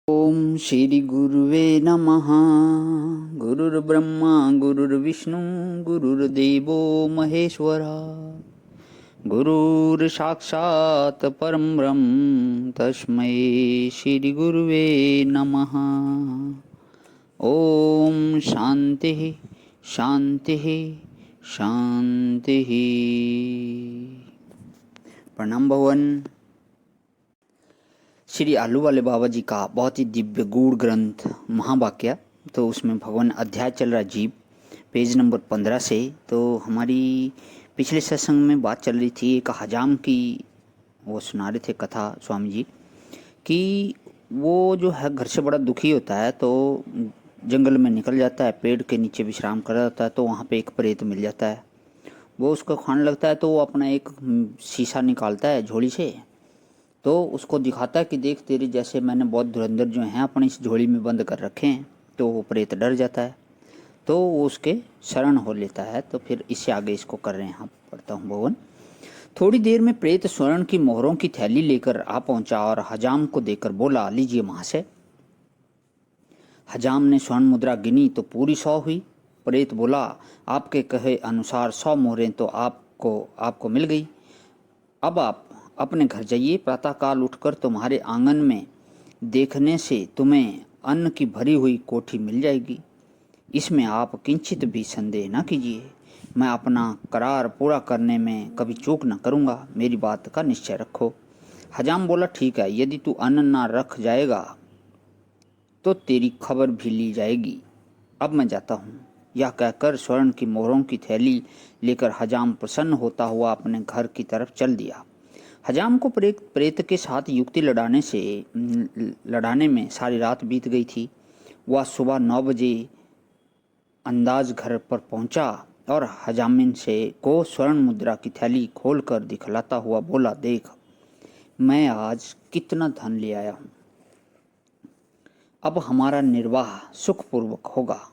ओम श्री गुरुवे नमः। गुरुर्ब्रह्मा गुरुर्विष्णु गुरुर्देवो महेश्वरा। गुरुर्साक्षात् परं ब्रह्म तस्मै श्री गुरुवे नमः। ओम शांति शांति शांति। प्रणाम भवन। श्री आलू वाले बाबा जी का बहुत ही दिव्य गूढ़ ग्रंथ महावाक्य, तो उसमें भगवान अध्याय चल रहा जीव, पेज नंबर 15 से। तो हमारी पिछले सत्संग में बात चल रही थी एक हजाम की, वो सुना रहे थे कथा स्वामी जी कि वो जो है घर से बड़ा दुखी होता है तो जंगल में निकल जाता है, पेड़ के नीचे विश्राम कर जाता है। तो वहाँ पे एक प्रेत मिल जाता है, वो उसको खाने लगता है। तो वो अपना एक शीशा निकालता है झोली से, तो उसको दिखाता है कि देख तेरे जैसे मैंने बहुत धुरंधर जो हैं अपनी इस झोली में बंद कर रखे हैं। तो वो प्रेत डर जाता है, तो वो उसके शरण हो लेता है। तो फिर इससे आगे इसको कर रहे हैं, हाँ पढ़ता हूँ भगवान। थोड़ी देर में प्रेत स्वर्ण की मोहरों की थैली लेकर आ पहुंचा और हजाम को देकर बोला, लीजिए महाशय। हजाम ने स्वर्ण मुद्रा गिनी तो पूरी 100 हुई। प्रेत बोला, आपके कहे अनुसार 100 मोहरें तो आपको मिल गई। अब आप अपने घर जाइए, प्रातःकाल उठकर तुम्हारे आंगन में देखने से तुम्हें अन्न की भरी हुई कोठी मिल जाएगी। इसमें आप किंचित भी संदेह न कीजिए। मैं अपना करार पूरा करने में कभी चूक न करूँगा, मेरी बात का निश्चय रखो। हजाम बोला, ठीक है, यदि तू अन्न ना रख जाएगा तो तेरी खबर भी ली जाएगी। अब मैं जाता हूँ। यह कहकर स्वर्ण की मोहरों की थैली लेकर हजाम प्रसन्न होता हुआ अपने घर की तरफ चल दिया। हजाम को प्रेत के साथ युक्ति लड़ाने में सारी रात बीत गई थी। वह सुबह 9 बजे अंदाज घर पर पहुंचा और हजामिन से को स्वर्ण मुद्रा की थैली खोलकर दिखलाता हुआ बोला, देख मैं आज कितना धन ले आया हूँ। अब हमारा निर्वाह सुखपूर्वक होगा।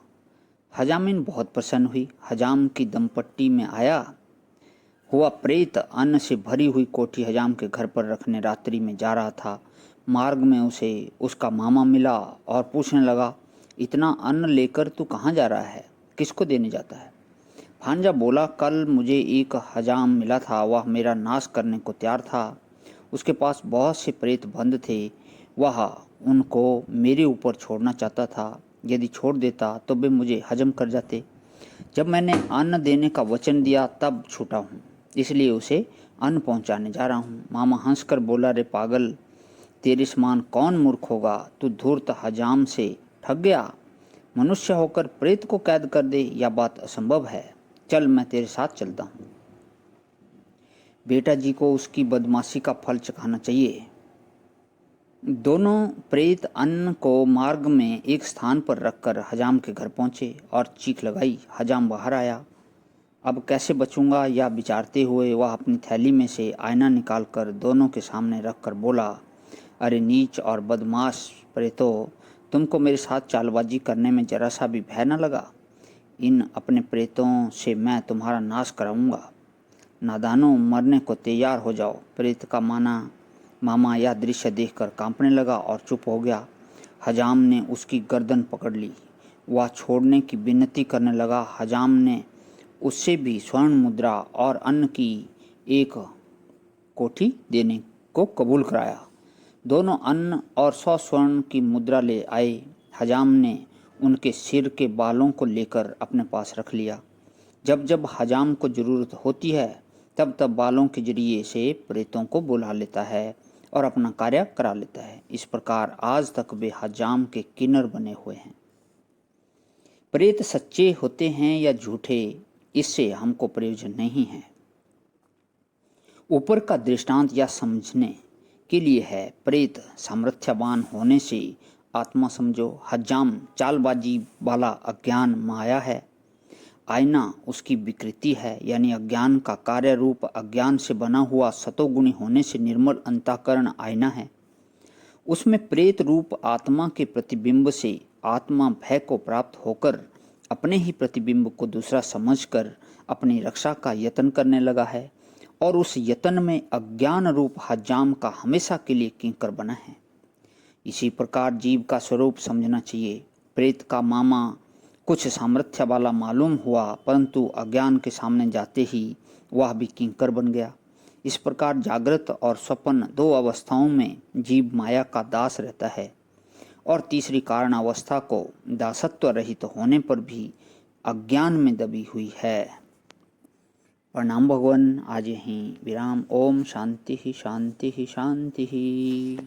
हजामिन बहुत प्रसन्न हुई। हजाम की दमपट्टी में आया हुआ प्रेत अन्न से भरी हुई कोठी हजाम के घर पर रखने रात्रि में जा रहा था। मार्ग में उसे उसका मामा मिला और पूछने लगा, इतना अन्न लेकर तू कहाँ जा रहा है, किसको देने जाता है? भांजा बोला, कल मुझे एक हजाम मिला था, वह मेरा नाश करने को तैयार था। उसके पास बहुत से प्रेत बंद थे, वह उनको मेरे ऊपर छोड़ना चाहता था। यदि छोड़ देता तो वे मुझे हजम कर जाते। जब मैंने अन्न देने का वचन दिया तब छूटा हूँ, इसलिए उसे अन्न पहुँचाने जा रहा हूँ। मामा हंसकर बोला, रे पागल, तेरे समान कौन मूर्ख होगा, तू धूर्त हजाम से ठग गया। मनुष्य होकर प्रेत को कैद कर दे, यह बात असंभव है। चल मैं तेरे साथ चलता हूँ। बेटा जी को उसकी बदमाशी का फल चखाना चाहिए। दोनों प्रेत अन्न को मार्ग में एक स्थान पर रखकर हजाम के घर पहुंचे और चीख लगाई। हजाम बाहर आया। अब कैसे बचूंगा यह विचारते हुए वह अपनी थैली में से आईना निकालकर दोनों के सामने रखकर बोला, अरे नीच और बदमाश प्रेतों, तुमको मेरे साथ चालबाजी करने में जरा सा भी भय न लगा? इन अपने प्रेतों से मैं तुम्हारा नाश कराऊंगा। नादानों, मरने को तैयार हो जाओ। प्रेत का मामा यह दृश्य देखकर कांपने लगा और चुप हो गया। हजाम ने उसकी गर्दन पकड़ ली। वह छोड़ने की विनती करने लगा। हजाम ने उससे भी स्वर्ण मुद्रा और अन्न की एक कोठी देने को कबूल कराया। दोनों अन्न और 100 स्वर्ण की मुद्रा ले आए। हजाम ने उनके सिर के बालों को लेकर अपने पास रख लिया। जब जब हजाम को जरूरत होती है तब तब बालों के जरिए से प्रेतों को बुला लेता है और अपना कार्य करा लेता है। इस प्रकार आज तक वे हजाम के किन्नर बने हुए हैं। प्रेत सच्चे होते हैं या झूठे, इससे हमको प्रयोजन नहीं है। ऊपर का दृष्टांत यह समझने के लिए है, प्रेत सामर्थ्यवान होने से आत्मा समझो। हजाम चालबाजी वाला अज्ञान माया है। आईना उसकी विकृति है, यानी अज्ञान का कार्य रूप अज्ञान से बना हुआ सतोगुणी होने से निर्मल अंतःकरण आईना है। उसमें प्रेत रूप आत्मा के प्रतिबिंब से आत्मा भय को प्राप्त होकर अपने ही प्रतिबिंब को दूसरा समझकर अपनी रक्षा का यत्न करने लगा है और उस यत्न में अज्ञान रूप हजाम का हमेशा के लिए किंकर बना है। इसी प्रकार जीव का स्वरूप समझना चाहिए। प्रेत का मामा कुछ सामर्थ्य वाला मालूम हुआ, परंतु अज्ञान के सामने जाते ही वह भी किंकर बन गया। इस प्रकार जागृत और स्वप्न दो अवस्थाओं में जीव माया का दास रहता है और तीसरी कारण अवस्था को दासत्व रहित होने पर भी अज्ञान में दबी हुई है। प्रणाम भगवान। आज यहीं विराम। ओम शांति शांति शांति।